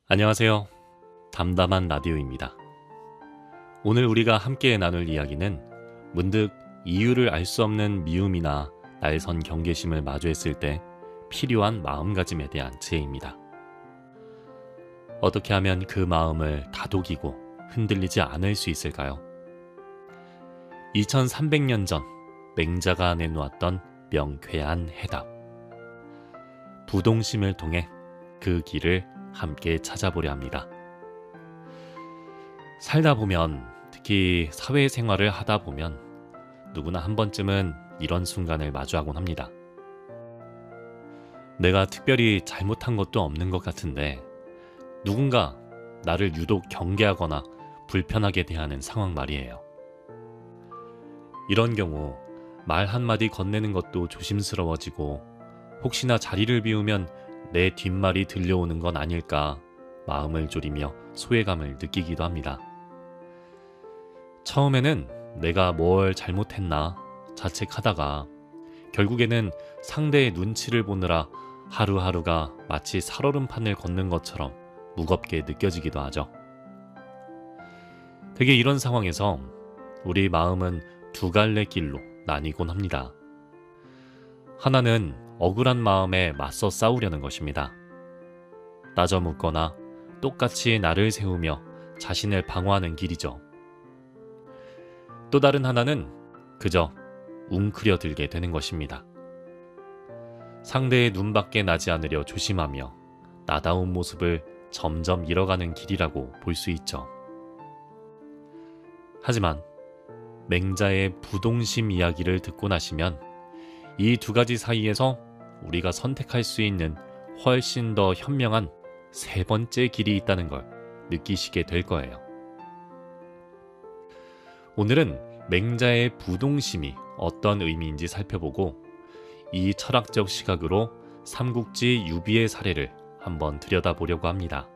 안녕하세요. 담담한 라디오입니다. 오늘 우리가 함께 나눌 이야기는 문득 이유를 알 수 없는 미움이나 날선 경계심을 마주했을 때 필요한 마음가짐에 대한 지혜입니다. 어떻게 하면 그 마음을 다독이고 흔들리지 않을 수 있을까요? 2300년 전 맹자가 내놓았던 명쾌한 해답. 부동심을 통해 그 길을 함께 찾아보려 합니다. 살다 보면, 특히 사회생활을 하다 보면 누구나 한 번쯤은 이런 순간을 마주하곤 합니다. 내가 특별히 잘못한 것도 없는 것 같은데 누군가 나를 유독 경계하거나 불편하게 대하는 상황 말이에요. 이런 경우 말 한마디 건네는 것도 조심스러워지고 혹시나 자리를 비우면 내 뒷말이 들려오는 건 아닐까 마음을 졸이며 소외감을 느끼기도 합니다. 처음에는 내가 뭘 잘못했나 자책하다가 결국에는 상대의 눈치를 보느라 하루하루가 마치 살얼음판을 걷는 것처럼 무겁게 느껴지기도 하죠. 되게 이런 상황에서 우리 마음은 두 갈래 길로 나뉘곤 합니다. 하나는 억울한 마음에 맞서 싸우려는 것입니다. 따져 묻거나 똑같이 나를 세우며 자신을 방어하는 길이죠. 또 다른 하나는 그저 웅크려 들게 되는 것입니다. 상대의 눈밖에 나지 않으려 조심하며 나다운 모습을 점점 잃어가는 길이라고 볼 수 있죠. 하지만 맹자의 부동심 이야기를 듣고 나시면 이 두 가지 사이에서 우리가 선택할 수 있는 훨씬 더 현명한 세 번째 길이 있다는 걸 느끼시게 될 거예요. 오늘은 맹자의 부동심이 어떤 의미인지 살펴보고 이 철학적 시각으로 삼국지 유비의 사례를 한번 들여다보려고 합니다.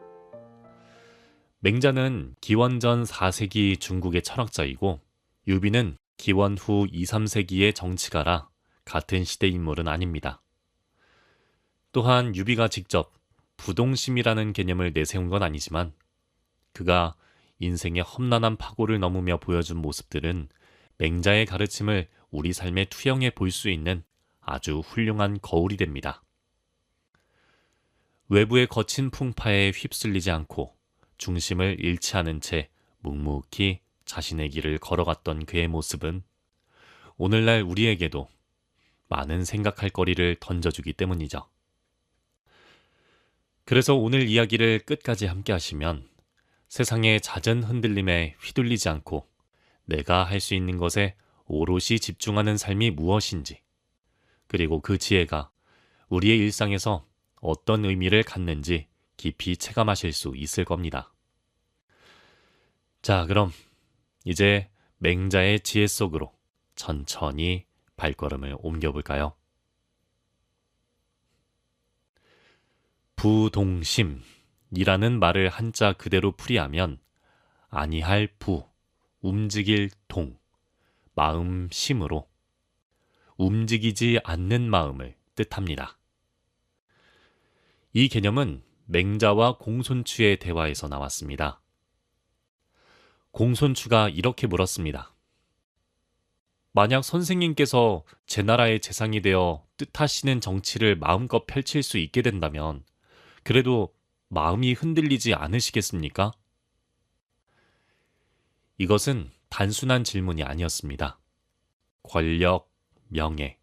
맹자는 기원전 4세기 중국의 철학자이고 유비는 기원 후 2, 3세기의 정치가라 같은 시대 인물은 아닙니다. 또한 유비가 직접 부동심이라는 개념을 내세운 건 아니지만 그가 인생의 험난한 파고를 넘으며 보여준 모습들은 맹자의 가르침을 우리 삶에 투영해 볼 수 있는 아주 훌륭한 거울이 됩니다. 외부의 거친 풍파에 휩쓸리지 않고 중심을 잃지 않은 채 묵묵히 자신의 길을 걸어갔던 그의 모습은 오늘날 우리에게도 많은 생각할 거리를 던져주기 때문이죠. 그래서 오늘 이야기를 끝까지 함께 하시면 세상의 잦은 흔들림에 휘둘리지 않고 내가 할 수 있는 것에 오롯이 집중하는 삶이 무엇인지, 그리고 그 지혜가 우리의 일상에서 어떤 의미를 갖는지 깊이 체감하실 수 있을 겁니다. 자, 그럼 이제 맹자의 지혜 속으로 천천히 발걸음을 옮겨볼까요? 부동심이라는 말을 한자 그대로 풀이하면 아니할 부, 움직일 동, 마음심으로 움직이지 않는 마음을 뜻합니다. 이 개념은 맹자와 공손추의 대화에서 나왔습니다. 공손추가 이렇게 물었습니다. 만약 선생님께서 제 나라의 재상이 되어 뜻하시는 정치를 마음껏 펼칠 수 있게 된다면 그래도 마음이 흔들리지 않으시겠습니까? 이것은 단순한 질문이 아니었습니다. 권력, 명예,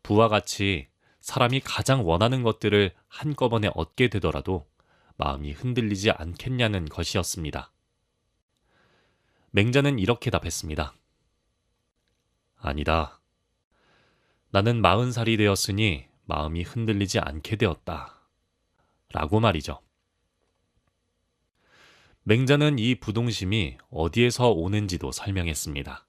부와 같이 사람이 가장 원하는 것들을 한꺼번에 얻게 되더라도 마음이 흔들리지 않겠냐는 것이었습니다. 맹자는 이렇게 답했습니다. 아니다. 나는 40살이 되었으니 마음이 흔들리지 않게 되었다. 라고 말이죠. 맹자는 이 부동심이 어디에서 오는지도 설명했습니다.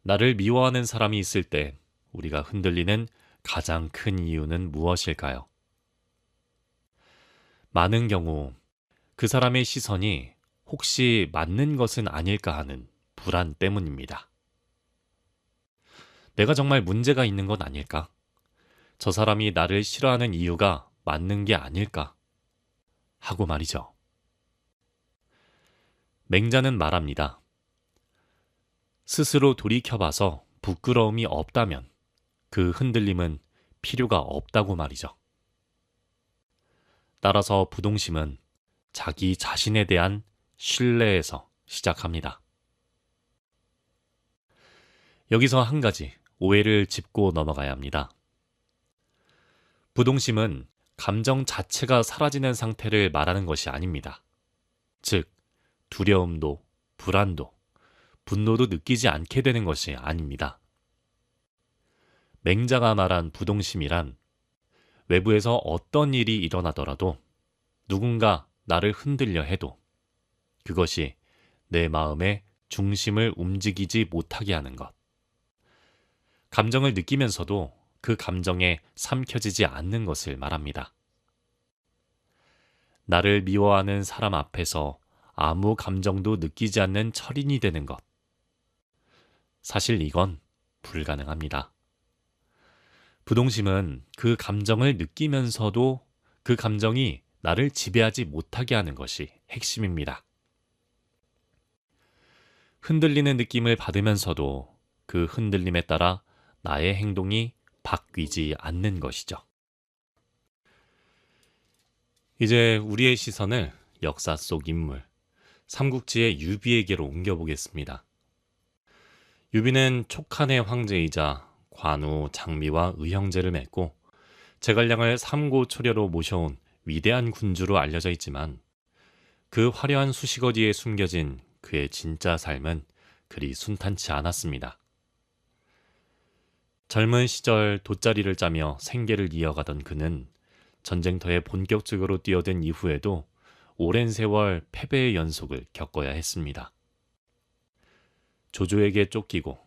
나를 미워하는 사람이 있을 때 우리가 흔들리는 가장 큰 이유는 무엇일까요? 많은 경우 그 사람의 시선이 혹시 맞는 것은 아닐까 하는 불안 때문입니다. 내가 정말 문제가 있는 건 아닐까? 저 사람이 나를 싫어하는 이유가 맞는 게 아닐까? 하고 말이죠. 맹자는 말합니다. 스스로 돌이켜봐서 부끄러움이 없다면 그 흔들림은 필요가 없다고 말이죠. 따라서 부동심은 자기 자신에 대한 신뢰에서 시작합니다. 여기서 한 가지 오해를 짚고 넘어가야 합니다. 부동심은 감정 자체가 사라지는 상태를 말하는 것이 아닙니다. 즉, 두려움도, 불안도, 분노도 느끼지 않게 되는 것이 아닙니다. 맹자가 말한 부동심이란 외부에서 어떤 일이 일어나더라도 누군가 나를 흔들려 해도 그것이 내 마음의 중심을 움직이지 못하게 하는 것. 감정을 느끼면서도 그 감정에 삼켜지지 않는 것을 말합니다. 나를 미워하는 사람 앞에서 아무 감정도 느끼지 않는 철인이 되는 것. 사실 이건 불가능합니다. 부동심은 그 감정을 느끼면서도 그 감정이 나를 지배하지 못하게 하는 것이 핵심입니다. 흔들리는 느낌을 받으면서도 그 흔들림에 따라 나의 행동이 바뀌지 않는 것이죠. 이제 우리의 시선을 역사 속 인물, 삼국지의 유비에게로 옮겨보겠습니다. 유비는 촉한의 황제이자 관우, 장미와 의형제를 맺고 제갈량을 삼고초려로 모셔온 위대한 군주로 알려져 있지만 그 화려한 수식어 뒤에 숨겨진 그의 진짜 삶은 그리 순탄치 않았습니다. 젊은 시절 돗자리를 짜며 생계를 이어가던 그는 전쟁터에 본격적으로 뛰어든 이후에도 오랜 세월 패배의 연속을 겪어야 했습니다. 조조에게 쫓기고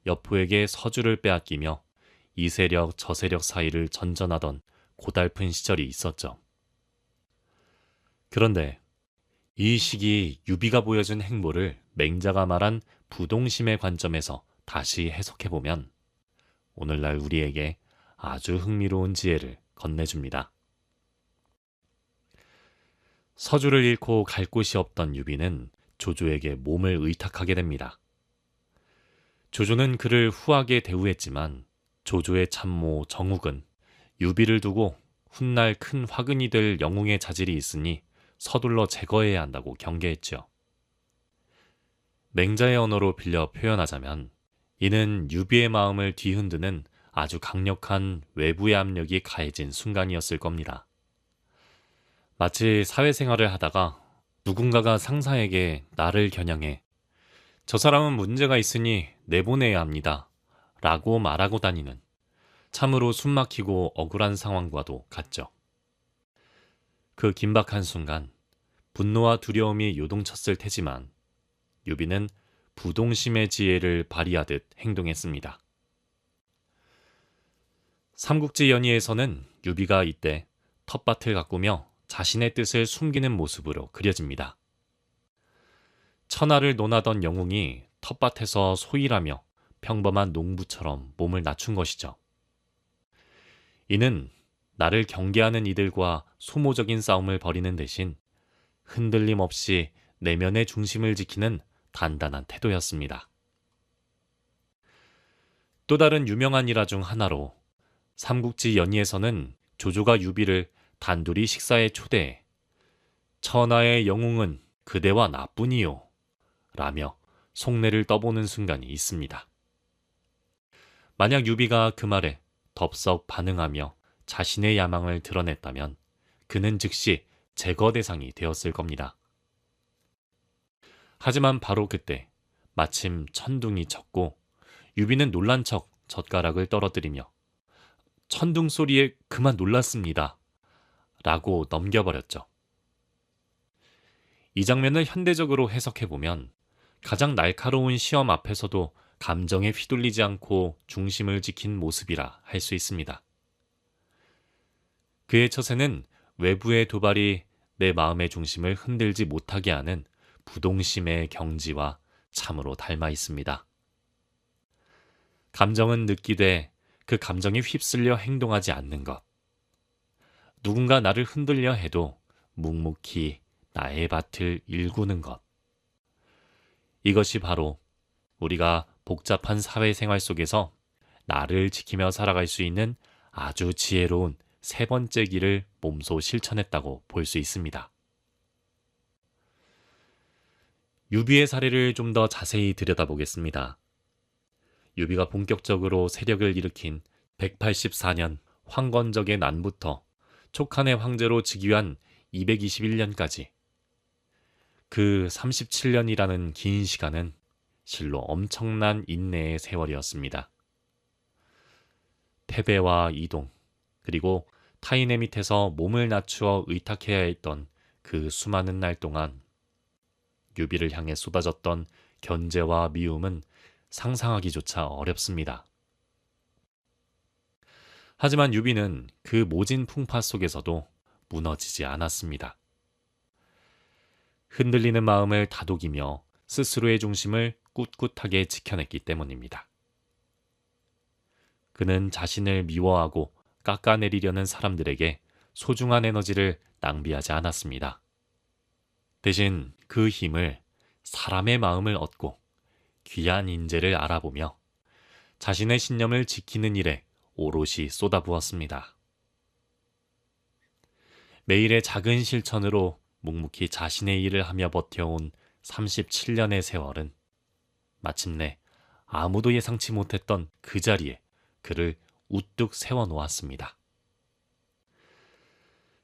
여포에게 서주를 빼앗기며 이 세력 저 세력 사이를 전전하던 고달픈 시절이 있었죠. 그런데 이 시기 유비가 보여준 행보를 맹자가 말한 부동심의 관점에서 다시 해석해보면 오늘날 우리에게 아주 흥미로운 지혜를 건네줍니다. 서주를 잃고 갈 곳이 없던 유비는 조조에게 몸을 의탁하게 됩니다. 조조는 그를 후하게 대우했지만 조조의 참모 정욱은 유비를 두고 훗날 큰 화근이 될 영웅의 자질이 있으니 서둘러 제거해야 한다고 경계했죠. 맹자의 언어로 빌려 표현하자면 이는 유비의 마음을 뒤흔드는 아주 강력한 외부의 압력이 가해진 순간이었을 겁니다. 마치 사회생활을 하다가 누군가가 상사에게 나를 겨냥해 저 사람은 문제가 있으니 내보내야 합니다 라고 말하고 다니는 참으로 숨막히고 억울한 상황과도 같죠. 그 긴박한 순간 분노와 두려움이 요동쳤을 테지만 유비는 부동심의 지혜를 발휘하듯 행동했습니다. 삼국지 연의에서는 유비가 이때 텃밭을 가꾸며 자신의 뜻을 숨기는 모습으로 그려집니다. 천하를 논하던 영웅이 텃밭에서 소일하며 평범한 농부처럼 몸을 낮춘 것이죠. 이는 나를 경계하는 이들과 소모적인 싸움을 벌이는 대신 흔들림 없이 내면의 중심을 지키는 단단한 태도였습니다. 또 다른 유명한 일화 중 하나로 삼국지 연의에서는 조조가 유비를 단둘이 식사에 초대해 천하의 영웅은 그대와 나뿐이요 라며 속내를 떠보는 순간이 있습니다. 만약 유비가 그 말에 덥석 반응하며 자신의 야망을 드러냈다면 그는 즉시 제거 대상이 되었을 겁니다. 하지만 바로 그때 마침 천둥이 쳤고 유비는 놀란 척 젓가락을 떨어뜨리며 천둥 소리에 그만 놀랐습니다 라고 넘겨버렸죠. 이 장면을 현대적으로 해석해보면 가장 날카로운 시험 앞에서도 감정에 휘둘리지 않고 중심을 지킨 모습이라 할 수 있습니다. 그의 처세는 외부의 도발이 내 마음의 중심을 흔들지 못하게 하는 부동심의 경지와 참으로 닮아 있습니다. 감정은 느끼되 그 감정에 휩쓸려 행동하지 않는 것. 누군가 나를 흔들려 해도 묵묵히 나의 밭을 일구는 것. 이것이 바로 우리가 복잡한 사회생활 속에서 나를 지키며 살아갈 수 있는 아주 지혜로운 세 번째 길을 몸소 실천했다고 볼 수 있습니다. 유비의 사례를 좀 더 자세히 들여다보겠습니다. 유비가 본격적으로 세력을 일으킨 184년 황건적의 난부터 촉한의 황제로 즉위한 221년까지 그 37년이라는 긴 시간은 실로 엄청난 인내의 세월이었습니다. 패배와 이동, 그리고 타인의 밑에서 몸을 낮추어 의탁해야 했던 그 수많은 날 동안 유비를 향해 쏟아졌던 견제와 미움은 상상하기조차 어렵습니다. 하지만 유비는 그 모진 풍파 속에서도 무너지지 않았습니다. 흔들리는 마음을 다독이며 스스로의 중심을 꿋꿋하게 지켜냈기 때문입니다. 그는 자신을 미워하고 깎아내리려는 사람들에게 소중한 에너지를 낭비하지 않았습니다. 대신 그 힘을 사람의 마음을 얻고 귀한 인재를 알아보며 자신의 신념을 지키는 일에 오롯이 쏟아부었습니다. 매일의 작은 실천으로 묵묵히 자신의 일을 하며 버텨온 37년의 세월은 마침내 아무도 예상치 못했던 그 자리에 그를 우뚝 세워놓았습니다.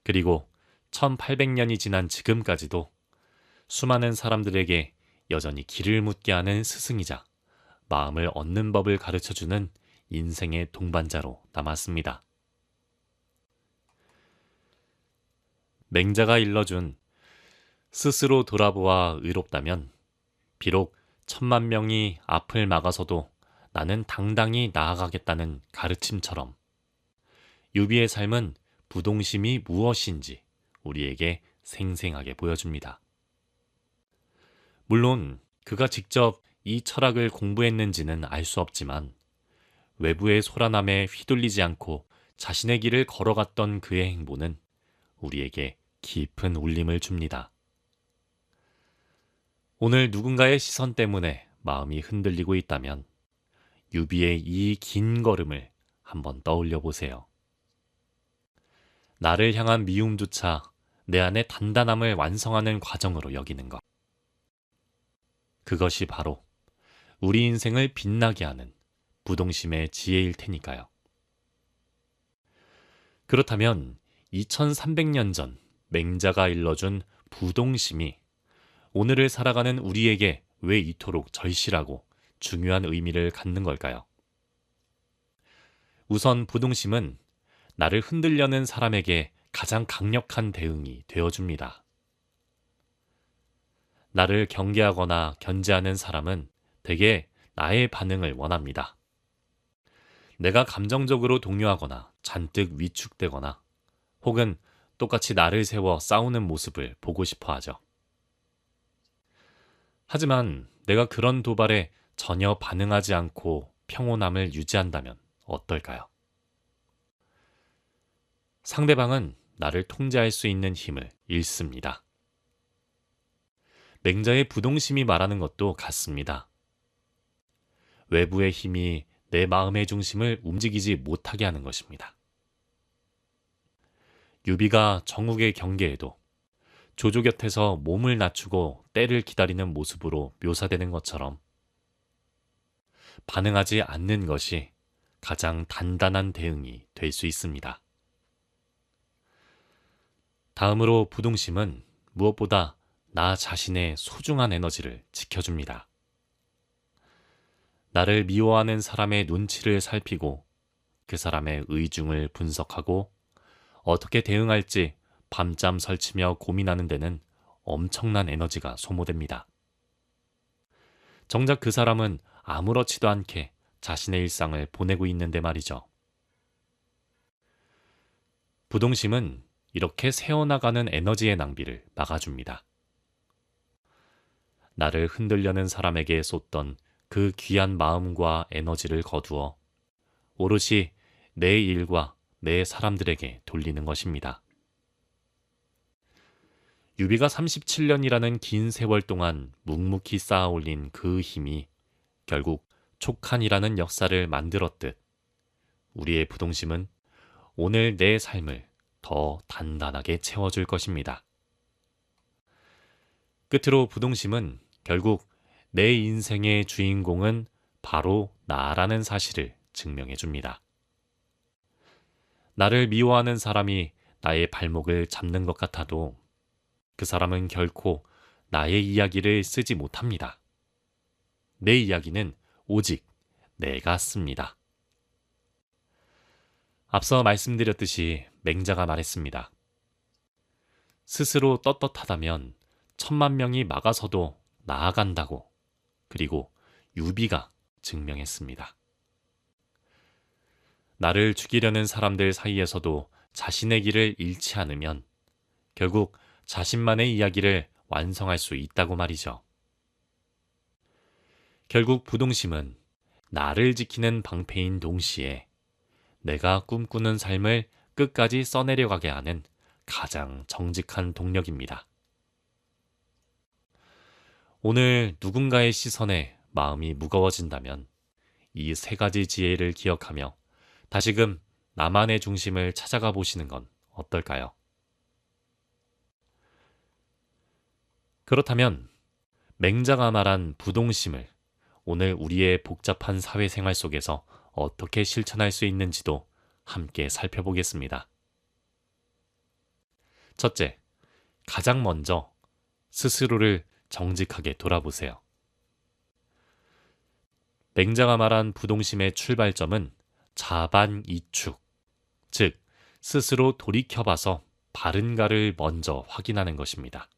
그리고 1800년이 지난 지금까지도 수많은 사람들에게 여전히 길을 묻게 하는 스승이자 마음을 얻는 법을 가르쳐주는 인생의 동반자로 남았습니다. 맹자가 일러준 스스로 돌아보아 의롭다면 비록 1000만 명이 앞을 막아서도 나는 당당히 나아가겠다는 가르침처럼 유비의 삶은 부동심이 무엇인지 우리에게 생생하게 보여줍니다. 물론 그가 직접 이 철학을 공부했는지는 알 수 없지만 외부의 소란함에 휘둘리지 않고 자신의 길을 걸어갔던 그의 행보는 우리에게 깊은 울림을 줍니다. 오늘 누군가의 시선 때문에 마음이 흔들리고 있다면 유비의 이 긴 걸음을 한번 떠올려 보세요. 나를 향한 미움조차 내 안의 단단함을 완성하는 과정으로 여기는 것. 그것이 바로 우리 인생을 빛나게 하는 부동심의 지혜일 테니까요. 그렇다면 2300년 전 맹자가 일러준 부동심이 오늘을 살아가는 우리에게 왜 이토록 절실하고 중요한 의미를 갖는 걸까요? 우선 부동심은 나를 흔들려는 사람에게 가장 강력한 대응이 되어줍니다. 나를 경계하거나 견제하는 사람은 대개 나의 반응을 원합니다. 내가 감정적으로 동요하거나 잔뜩 위축되거나 혹은 똑같이 나를 세워 싸우는 모습을 보고 싶어 하죠. 하지만 내가 그런 도발에 전혀 반응하지 않고 평온함을 유지한다면 어떨까요? 상대방은 나를 통제할 수 있는 힘을 잃습니다. 맹자의 부동심이 말하는 것도 같습니다. 외부의 힘이 내 마음의 중심을 움직이지 못하게 하는 것입니다. 유비가 정욱의 경계에도 조조 곁에서 몸을 낮추고 때를 기다리는 모습으로 묘사되는 것처럼 반응하지 않는 것이 가장 단단한 대응이 될 수 있습니다. 다음으로 부동심은 무엇보다 나 자신의 소중한 에너지를 지켜줍니다. 나를 미워하는 사람의 눈치를 살피고 그 사람의 의중을 분석하고 어떻게 대응할지 밤잠 설치며 고민하는 데는 엄청난 에너지가 소모됩니다. 정작 그 사람은 아무렇지도 않게 자신의 일상을 보내고 있는데 말이죠. 부동심은 이렇게 새어나가는 에너지의 낭비를 막아줍니다. 나를 흔들려는 사람에게 쏟던 그 귀한 마음과 에너지를 거두어 오롯이 내 일과 내 사람들에게 돌리는 것입니다. 유비가 37년이라는 긴 세월 동안 묵묵히 쌓아올린 그 힘이 결국 촉한이라는 역사를 만들었듯 우리의 부동심은 오늘 내 삶을 더 단단하게 채워줄 것입니다. 끝으로 부동심은 결국 내 인생의 주인공은 바로 나라는 사실을 증명해 줍니다. 나를 미워하는 사람이 나의 발목을 잡는 것 같아도 그 사람은 결코 나의 이야기를 쓰지 못합니다. 내 이야기는 오직 내가 씁니다. 앞서 말씀드렸듯이 맹자가 말했습니다. 스스로 떳떳하다면 10,000,000명이 막아서도 나아간다고. 그리고 유비가 증명했습니다. 나를 죽이려는 사람들 사이에서도 자신의 길을 잃지 않으면 결국 자신만의 이야기를 완성할 수 있다고 말이죠. 결국 부동심은 나를 지키는 방패인 동시에 내가 꿈꾸는 삶을 끝까지 써내려가게 하는 가장 정직한 동력입니다. 오늘 누군가의 시선에 마음이 무거워진다면 이 3가지 지혜를 기억하며 다시금 나만의 중심을 찾아가 보시는 건 어떨까요? 그렇다면 맹자가 말한 부동심을 오늘 우리의 복잡한 사회생활 속에서 어떻게 실천할 수 있는지도 함께 살펴보겠습니다. 첫째, 가장 먼저 스스로를 정직하게 돌아보세요. 맹자가 말한 부동심의 출발점은 자반이축, 즉 스스로 돌이켜봐서 바른가를 먼저 확인하는 것입니다.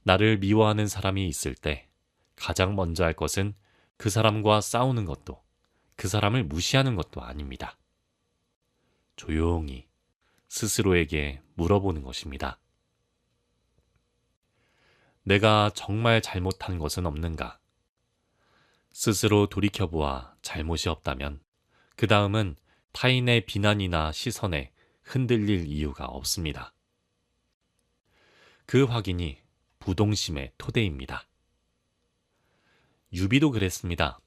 나를 미워하는 사람이 있을 때 가장 먼저 할 것은 그 사람과 싸우는 것도 그 사람을 무시하는 것도 아닙니다. 조용히 스스로에게 물어보는 것입니다. 내가 정말 잘못한 것은 없는가? 스스로 돌이켜보아 잘못이 없다면 그 다음은 타인의 비난이나 시선에 흔들릴 이유가 없습니다. 그 확인이 부동심의 토대입니다. 유비도 그랬습니다.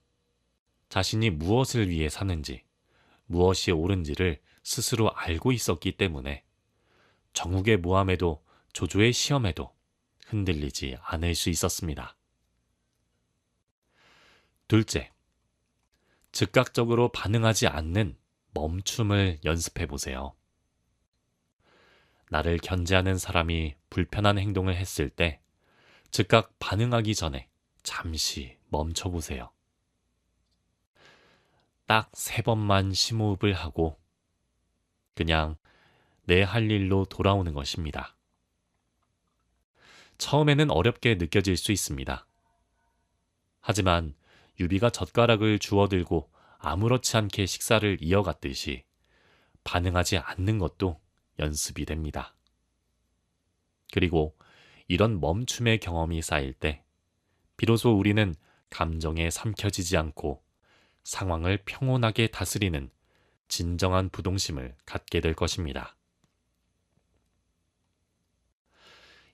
자신이 무엇을 위해 사는지, 무엇이 옳은지를 스스로 알고 있었기 때문에 정욱의 모함에도 조조의 시험에도 흔들리지 않을 수 있었습니다. 둘째, 즉각적으로 반응하지 않는 멈춤을 연습해 보세요. 나를 견제하는 사람이 불편한 행동을 했을 때 즉각 반응하기 전에 잠시 멈춰 보세요. 딱 3번만 심호흡을 하고 그냥 내 할 일로 돌아오는 것입니다. 처음에는 어렵게 느껴질 수 있습니다. 하지만 유비가 젓가락을 주워들고 아무렇지 않게 식사를 이어갔듯이 반응하지 않는 것도 연습이 됩니다. 그리고 이런 멈춤의 경험이 쌓일 때 비로소 우리는 감정에 삼켜지지 않고 상황을 평온하게 다스리는 진정한 부동심을 갖게 될 것입니다.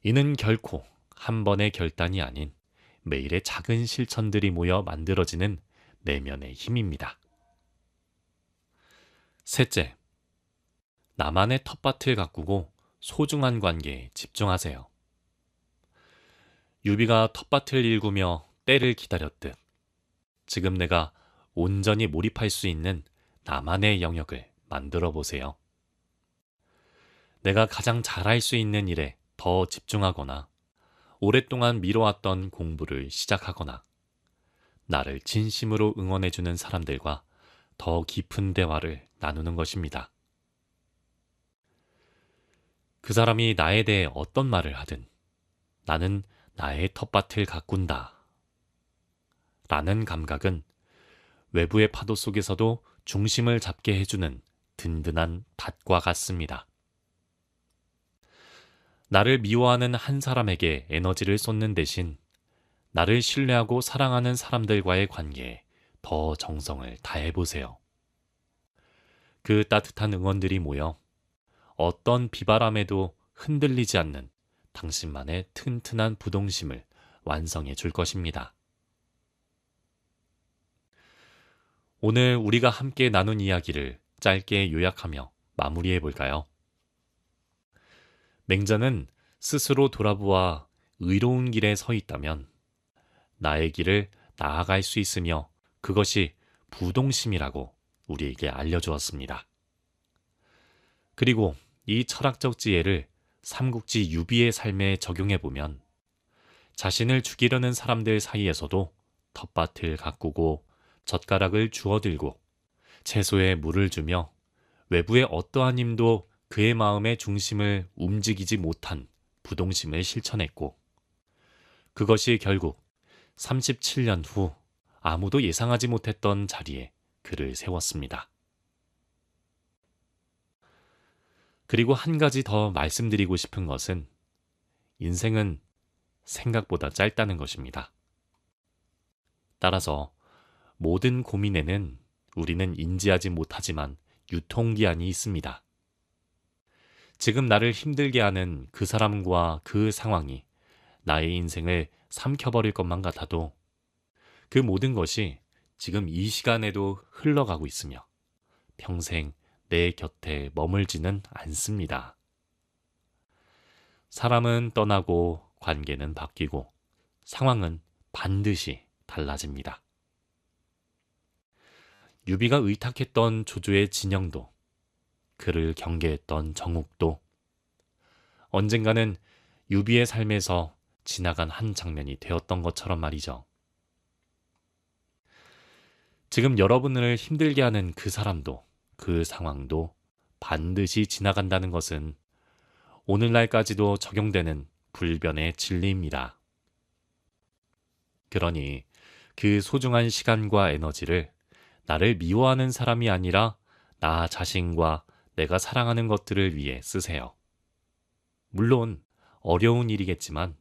이는 결코 한 번의 결단이 아닌 매일의 작은 실천들이 모여 만들어지는 내면의 힘입니다. 셋째, 나만의 텃밭을 가꾸고 소중한 관계에 집중하세요. 유비가 텃밭을 일구며 때를 기다렸듯 지금 내가 온전히 몰입할 수 있는 나만의 영역을 만들어 보세요. 내가 가장 잘할 수 있는 일에 더 집중하거나 오랫동안 미뤄왔던 공부를 시작하거나 나를 진심으로 응원해주는 사람들과 더 깊은 대화를 나누는 것입니다. 그 사람이 나에 대해 어떤 말을 하든 나는 나의 텃밭을 가꾼다 라는 감각은 외부의 파도 속에서도 중심을 잡게 해주는 든든한 닷과 같습니다. 나를 미워하는 한 사람에게 에너지를 쏟는 대신 나를 신뢰하고 사랑하는 사람들과의 관계에 더 정성을 다해보세요. 그 따뜻한 응원들이 모여 어떤 비바람에도 흔들리지 않는 당신만의 튼튼한 부동심을 완성해 줄 것입니다. 오늘 우리가 함께 나눈 이야기를 짧게 요약하며 마무리해 볼까요? 맹자는 스스로 돌아보아 의로운 길에 서 있다면 나의 길을 나아갈 수 있으며 그것이 부동심이라고 우리에게 알려주었습니다. 그리고 이 철학적 지혜를 삼국지 유비의 삶에 적용해보면 자신을 죽이려는 사람들 사이에서도 텃밭을 가꾸고 젓가락을 주워들고 채소에 물을 주며 외부의 어떠한 힘도 그의 마음의 중심을 움직이지 못한 부동심을 실천했고 그것이 결국 37년 후 아무도 예상하지 못했던 자리에 그를 세웠습니다. 그리고 한 가지 더 말씀드리고 싶은 것은 인생은 생각보다 짧다는 것입니다. 따라서 모든 고민에는 우리는 인지하지 못하지만 유통기한이 있습니다. 지금 나를 힘들게 하는 그 사람과 그 상황이 나의 인생을 삼켜버릴 것만 같아도 그 모든 것이 지금 이 시간에도 흘러가고 있으며 평생 내 곁에 머물지는 않습니다. 사람은 떠나고 관계는 바뀌고 상황은 반드시 달라집니다. 유비가 의탁했던 조조의 진영도 그를 경계했던 정욱도 언젠가는 유비의 삶에서 지나간 한 장면이 되었던 것처럼 말이죠. 지금 여러분을 힘들게 하는 그 사람도 그 상황도 반드시 지나간다는 것은 오늘날까지도 적용되는 불변의 진리입니다. 그러니 그 소중한 시간과 에너지를 나를 미워하는 사람이 아니라 나 자신과 내가 사랑하는 것들을 위해 쓰세요. 물론 어려운 일이겠지만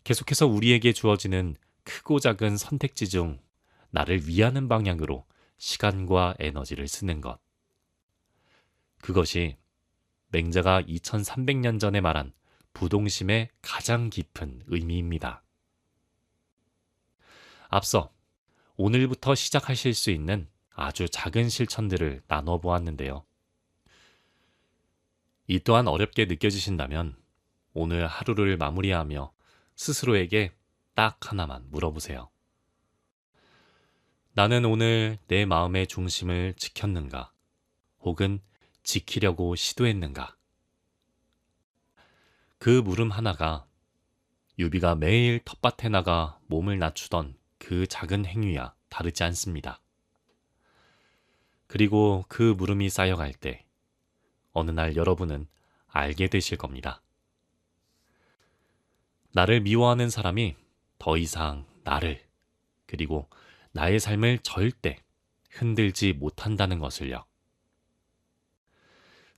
계속해서 우리에게 주어지는 크고 작은 선택지 중 나를 위하는 방향으로 시간과 에너지를 쓰는 것. 그것이 맹자가 2300년 전에 말한 부동심의 가장 깊은 의미입니다. 앞서 오늘부터 시작하실 수 있는 아주 작은 실천들을 나눠보았는데요. 이 또한 어렵게 느껴지신다면 오늘 하루를 마무리하며 스스로에게 딱 하나만 물어보세요. 나는 오늘 내 마음의 중심을 지켰는가? 혹은 지키려고 시도했는가? 그 물음 하나가 유비가 매일 텃밭에 나가 몸을 낮추던 그 작은 행위와 다르지 않습니다. 그리고 그 물음이 쌓여갈 때 어느 날 여러분은 알게 되실 겁니다. 나를 미워하는 사람이 더 이상 나를 그리고 나의 삶을 절대 흔들지 못한다는 것을요.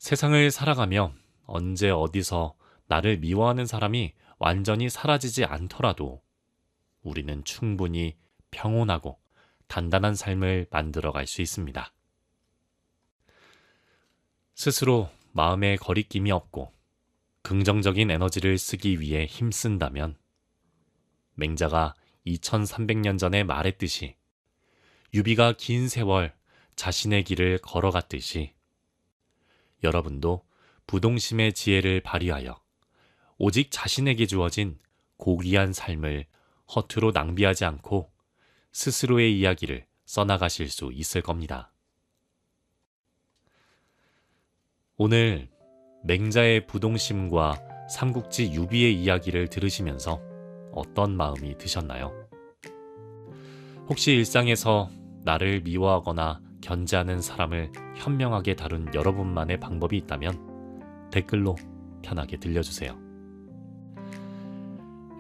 세상을 살아가며 언제 어디서 나를 미워하는 사람이 완전히 사라지지 않더라도 우리는 충분히 평온하고 단단한 삶을 만들어갈 수 있습니다. 스스로 마음에 거리낌이 없고 긍정적인 에너지를 쓰기 위해 힘쓴다면 맹자가 2300년 전에 말했듯이 유비가 긴 세월 자신의 길을 걸어갔듯이 여러분도 부동심의 지혜를 발휘하여 오직 자신에게 주어진 고귀한 삶을 허투루 낭비하지 않고 스스로의 이야기를 써나가실 수 있을 겁니다. 오늘 맹자의 부동심과 삼국지 유비의 이야기를 들으시면서 어떤 마음이 드셨나요? 혹시 일상에서 나를 미워하거나 견제하는 사람을 현명하게 다룬 여러분만의 방법이 있다면 댓글로 편하게 들려주세요.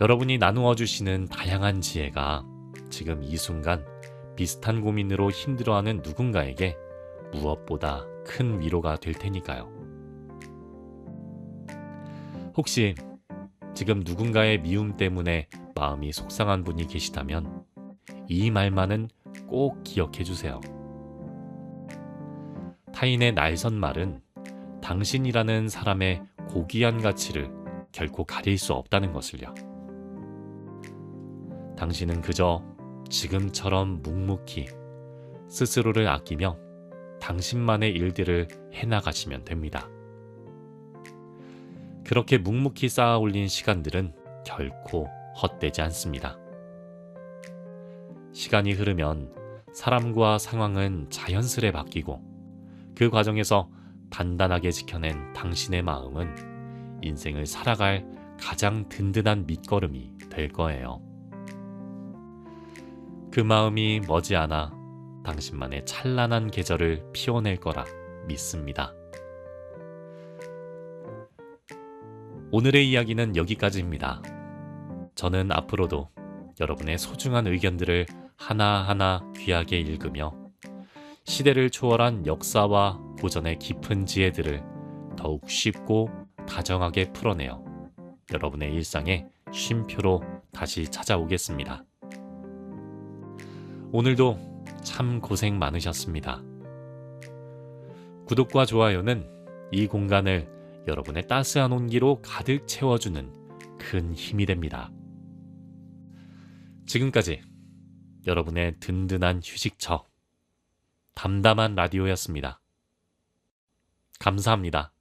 여러분이 나누어 주시는 다양한 지혜가 지금 이 순간 비슷한 고민으로 힘들어하는 누군가에게 무엇보다 큰 위로가 될 테니까요. 혹시 지금 누군가의 미움 때문에 마음이 속상한 분이 계시다면 이 말만은 꼭 기억해 주세요. 타인의 날선 말은 당신이라는 사람의 고귀한 가치를 결코 가릴 수 없다는 것을요. 당신은 그저 지금처럼 묵묵히 스스로를 아끼며 당신만의 일들을 해나가시면 됩니다. 그렇게 묵묵히 쌓아 올린 시간들은 결코 헛되지 않습니다. 시간이 흐르면 사람과 상황은 자연스레 바뀌고 그 과정에서 단단하게 지켜낸 당신의 마음은 인생을 살아갈 가장 든든한 밑거름이 될 거예요. 그 마음이 머지않아 당신만의 찬란한 계절을 피워낼 거라 믿습니다. 오늘의 이야기는 여기까지입니다. 저는 앞으로도 여러분의 소중한 의견들을 하나하나 귀하게 읽으며 시대를 초월한 역사와 고전의 깊은 지혜들을 더욱 쉽고 다정하게 풀어내어 여러분의 일상에 쉼표로 다시 찾아오겠습니다. 오늘도 참 고생 많으셨습니다. 구독과 좋아요는 이 공간을 여러분의 따스한 온기로 가득 채워주는 큰 힘이 됩니다. 지금까지 여러분의 든든한 휴식처 담담한 라디오였습니다. 감사합니다.